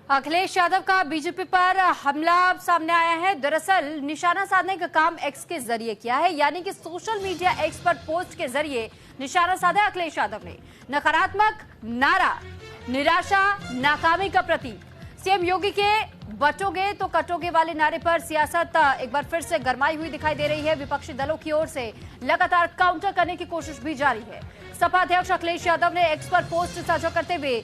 अखिलेश यादव का बीजेपी पर हमला सामने आया है। दरअसल निशाना साधने का काम एक्स के जरिए किया है, यानी कि सोशल मीडिया एक्स पर पोस्ट के जरिए निशाना साधा अखिलेश यादव ने। नकारात्मक नारा, निराशा, नाकामी का प्रतीक। सीएम योगी के बटोगे तो कटोगे वाले नारे पर सियासत एक बार फिर से गरमाई हुई दिखाई दे रही है। विपक्षी दलों की ओर से लगातार काउंटर करने की कोशिश भी जारी है। सपा अध्यक्ष अखिलेश यादव ने एक्स पर पोस्ट साझा करते हुए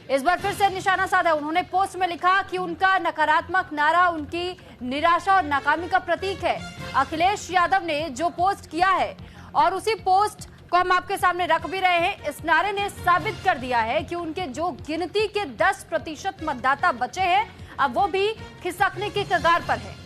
इस बार फिर से निशाना साधा। उन्होंने पोस्ट में लिखा कि उनका नकारात्मक नारा उनकी निराशा और नाकामी का प्रतीक है। अखिलेश यादव ने जो पोस्ट किया है और उसी पोस्ट को हम आपके सामने रख भी रहे हैं, इस नारे ने साबित कर दिया है कि उनके जो गिनती के 10% मतदाता बचे हैं, अब वो भी खिसकने के कगार पर है।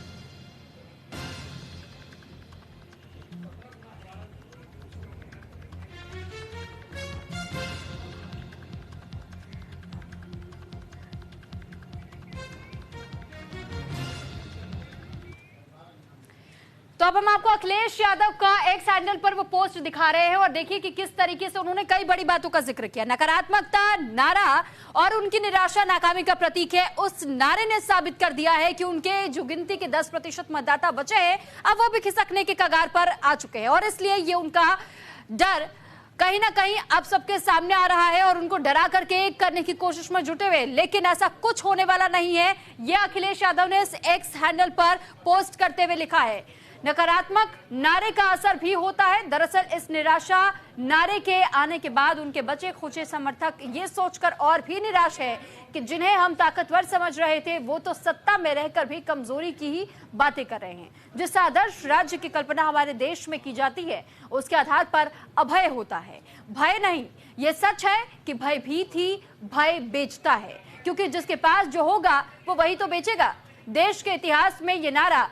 तो अब हम आपको अखिलेश यादव का एक्स हैंडल पर वो पोस्ट दिखा रहे हैं और देखिए कि किस तरीके से उन्होंने कई बड़ी बातों का जिक्र किया। नकारात्मकता नारा और उनकी निराशा नाकामी का प्रतीक है। उस नारे ने साबित कर दिया है कि उनके जो गिनती के 10% मतदाता बचे हैं, अब वो भी खिसकने के कगार पर आ चुके हैं और इसलिए ये उनका डर कहीं ना कहीं अब सबके सामने आ रहा है और उनको डरा करके करने की कोशिश में जुटे हुए। लेकिन ऐसा कुछ होने वाला नहीं है, ये अखिलेश यादव ने इस एक्स हैंडल पर पोस्ट करते हुए लिखा है। नकारात्मक नारे का असर भी होता है। दरअसल इस निराशा नारे के आने के बाद उनके बचे खुचे समर्थक ये सोचकर और भी निराश है कि जिन्हें हम ताकतवर समझ रहे थे, वो तो सत्ता में रहकर भी कमजोरी की ही बातें कर रहे हैं। जिस आदर्श राज्य की कल्पना हमारे देश में की जाती है, उसके आधार पर अभय होता है, भय नहीं। ये सच है कि भयभीत ही भय बेचता है, क्योंकि जिसके पास जो होगा वो वही तो बेचेगा। देश के इतिहास में ये नारा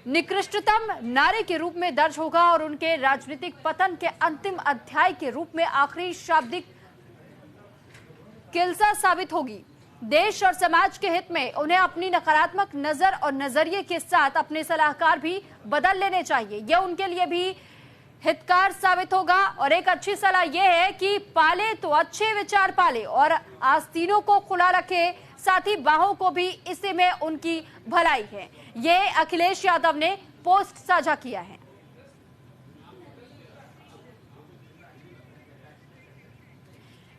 निकृष्टतम नारे के रूप में दर्ज होगा और उनके राजनीतिक पतन के अंतिम अध्याय के रूप में आखिरी शाब्दिक किलसा साबित होगी। देश और समाज के हित में उन्हें अपनी नकारात्मक नजर और नजरिए के साथ अपने सलाहकार भी बदल लेने चाहिए। यह उनके लिए भी हितकार साबित होगा और एक अच्छी सलाह यह है कि पाले तो अच्छे विचार पाले और आस्तीनों को खुला रखे, साथ ही बाहों को भी, इसी में उनकी भलाई है। ये अखिलेश यादव ने पोस्ट साझा किया है।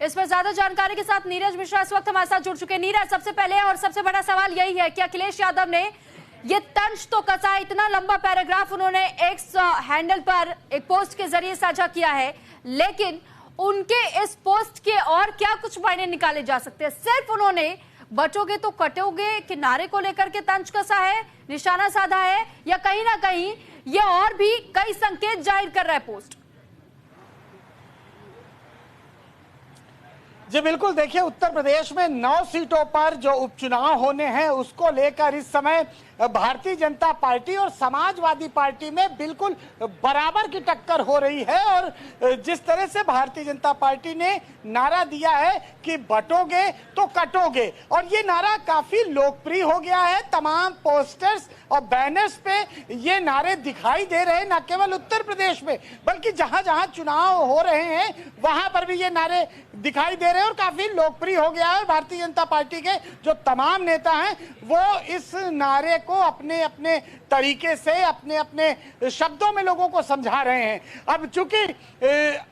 इस पर ज्यादा जानकारी के साथ नीरज मिश्रा इस वक्त हमारे साथ जुड़ चुके हैं। नीरज, सबसे पहले और सबसे बड़ा सवाल यही है कि अखिलेश यादव ने ये तंज तो कसा, इतना लंबा पैराग्राफ उन्होंने एक्स हैंडल पर एक पोस्ट के जरिए साझा किया है, लेकिन उनके इस पोस्ट के और क्या कुछ मायने निकाले जा सकते हैं? सिर्फ उन्होंने बचोगे तो कटोगे के नारे को लेकर के तंज कसा है, निशाना साधा है, या कहीं ना कहीं ये और भी कई संकेत जाहिर कर रहा है पोस्ट? जी बिल्कुल, देखिए उत्तर प्रदेश में 9 सीटों पर जो उपचुनाव होने हैं उसको लेकर इस समय भारतीय जनता पार्टी और समाजवादी पार्टी में बिल्कुल बराबर की टक्कर हो रही है। और जिस तरह से भारतीय जनता पार्टी ने नारा दिया है कि बटोगे तो कटोगे, और ये नारा काफी लोकप्रिय हो गया है। तमाम पोस्टर्स और बैनर्स पे ये नारे दिखाई दे रहे हैं, न केवल उत्तर प्रदेश में बल्कि जहां जहां चुनाव हो रहे हैं वहां पर भी ये नारे दिखाई दे रहे हैं और काफी लोकप्रिय हो गया है। भारतीय जनता पार्टी के जो तमाम नेता हैं वो इस नारे को अपने अपने तरीके से, अपने अपने शब्दों में लोगों को समझा रहे हैं। अब चूंकि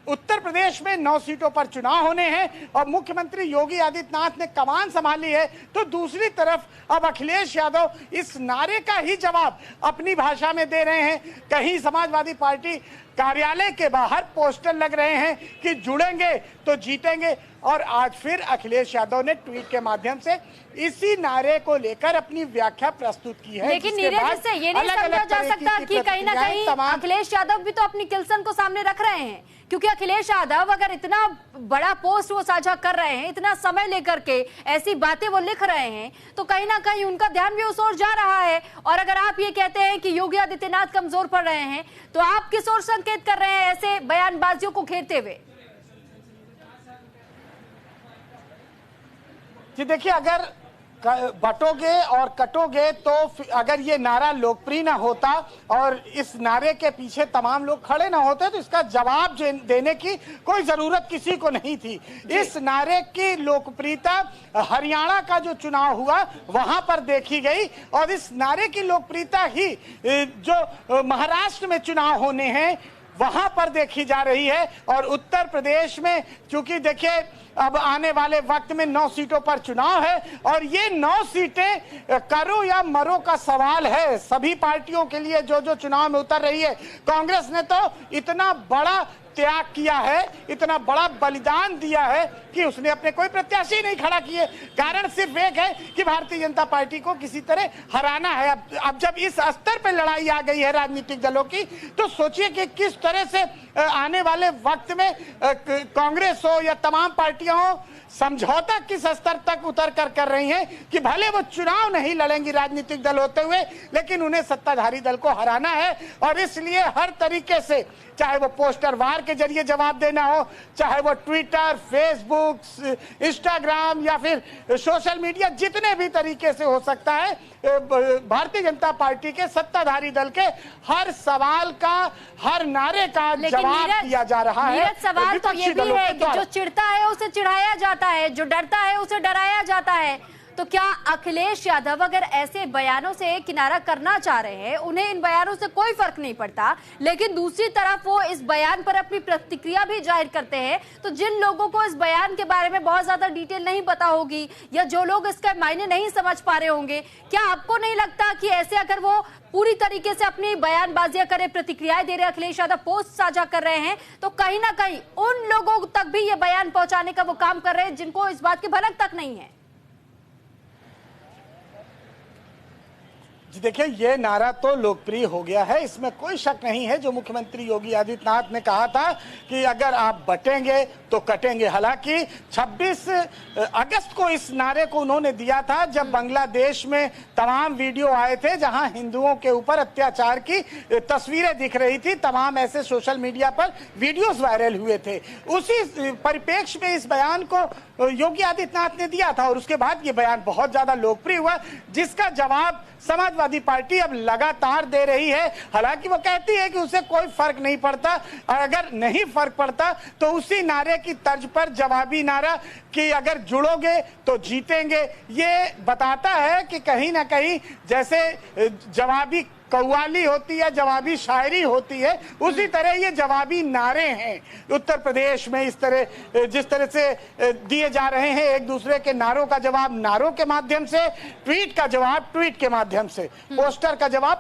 उत्तर प्रदेश में 9 सीटों पर चुनाव होने हैं और मुख्यमंत्री योगी आदित्यनाथ ने कमान संभाली है, तो दूसरी तरफ अब अखिलेश यादव इस नारे का ही जवाब अपनी भाषा में दे रहे हैं। कहीं समाजवादी पार्टी कार्यालय के बाहर पोस्टर लग रहे हैं कि जुड़ेंगे तो जीतेंगे, और आज फिर अखिलेश यादव ने ट्वीट के माध्यम से इसी नारे को लेकर अपनी व्याख्या प्रस्तुत की है। लेकिन नीरज से ये नहीं समझा जा सकता कि कहीं ना कहीं अखिलेश यादव भी तो अपनी किल्सन को सामने रख रहे हैं, क्योंकि अखिलेश यादव अगर इतना बड़ा पोस्ट वो साझा कर रहे हैं, इतना समय लेकर के ऐसी बातें वो लिख रहे हैं, तो कहीं ना कहीं उनका ध्यान भी उस ओर जा रहा है। और अगर आप ये कहते हैं कि योगी आदित्यनाथ कमजोर पड़ रहे हैं, तो आप किस ओर संकेत कर रहे हैं ऐसे बयानबाजियों को घेरते हुए? जी देखिए, अगर बटोगे और कटोगे, तो अगर ये नारा लोकप्रिय ना होता और इस नारे के पीछे तमाम लोग खड़े ना होते, तो इसका जवाब देने की कोई जरूरत किसी को नहीं थी। इस नारे की लोकप्रियता हरियाणा का जो चुनाव हुआ वहां पर देखी गई, और इस नारे की लोकप्रियता ही जो महाराष्ट्र में चुनाव होने हैं वहां पर देखी जा रही है। और उत्तर प्रदेश में चूंकि देखिए अब आने वाले वक्त में 9 सीटों पर चुनाव है, और ये 9 सीटें करो या मरो का सवाल है सभी पार्टियों के लिए जो जो चुनाव में उतर रही है। कांग्रेस ने तो इतना बड़ा त्याग किया है, इतना बड़ा बलिदान दिया है कि उसने अपने कोई प्रत्याशी नहीं खड़ा किए। कारण सिर्फ एक है कि भारतीय जनता पार्टी को किसी तरह हराना है। अब जब इस स्तर पर लड़ाई आ गई है राजनीतिक दलों की, तो सोचिए कि किस तरह से आने वाले वक्त में कांग्रेस हो या तमाम पार्टियां हो, समझौता किस स्तर तक उतर कर रही हैं कि भले वो चुनाव नहीं लड़ेंगी राजनीतिक दल होते हुए, लेकिन उन्हें सत्ताधारी दल को हराना है। और इसलिए हर तरीके से, चाहे वो पोस्टर वार के जरिए जवाब देना हो, चाहे वो ट्विटर, फेसबुक, इंस्टाग्राम या फिर सोशल मीडिया, जितने भी तरीके से हो सकता है, भारतीय जनता पार्टी के सत्ताधारी दल के हर सवाल का, हर नारे का जवाब दिया जा रहा है। सवाल तो ये भी है कि जो चिढ़ता है उसे चिढ़ाया जाता है, जो डरता है उसे डराया जाता है। तो क्या अखिलेश यादव अगर ऐसे बयानों से किनारा करना चाह रहे हैं, उन्हें इन बयानों से कोई फर्क नहीं पड़ता, लेकिन दूसरी तरफ वो इस बयान पर अपनी प्रतिक्रिया भी जाहिर करते हैं, तो जिन लोगों को इस बयान के बारे में बहुत ज्यादा डिटेल नहीं पता होगी या जो लोग इसका मायने नहीं समझ पा रहे होंगे, क्या आपको नहीं लगता कि ऐसे अगर वो पूरी तरीके से अपनी बयानबाजियां करे, प्रतिक्रियाएं दे रहे, अखिलेश यादव पोस्ट साझा कर रहे हैं, तो कहीं ना कहीं उन लोगों तक भी ये बयान पहुंचाने का वो काम कर रहे हैं जिनको इस बात की भनक तक नहीं है? जी देखिए, ये नारा तो लोकप्रिय हो गया है, इसमें कोई शक नहीं है। जो मुख्यमंत्री योगी आदित्यनाथ ने कहा था कि अगर आप बटेंगे तो कटेंगे। हालांकि 26 अगस्त को इस नारे को उन्होंने दिया था, जब बांग्लादेश में तमाम वीडियो आए थे जहां हिंदुओं के ऊपर अत्याचार की तस्वीरें दिख रही थी। तमाम ऐसे सोशल मीडिया पर वीडियोस वायरल हुए थे। उसी परिप्रेक्ष्य में इस बयान को योगी आदित्यनाथ ने दिया था, और उसके बाद ये बयान बहुत ज्यादा लोकप्रिय हुआ, जिसका जवाब समाजवादी पार्टी अब लगातार दे रही है। हालांकि वो कहती है कि उसे कोई फर्क नहीं पड़ता, और अगर नहीं फर्क पड़ता तो उसी नारे की तर्ज पर जवाबी नारा कि अगर जुड़ोगे तो जीतेंगे, ये बताता है कि कहीं ना कहीं जैसे जवाबी कव्वाली होती है, जवाबी शायरी होती है, उसी तरह ये जवाबी नारे हैं उत्तर प्रदेश में। इस तरह जिस तरह से दिए जा रहे हैं, एक दूसरे के नारों का जवाब नारों के माध्यम से, ट्वीट का जवाब ट्वीट के माध्यम से, पोस्टर का जवाब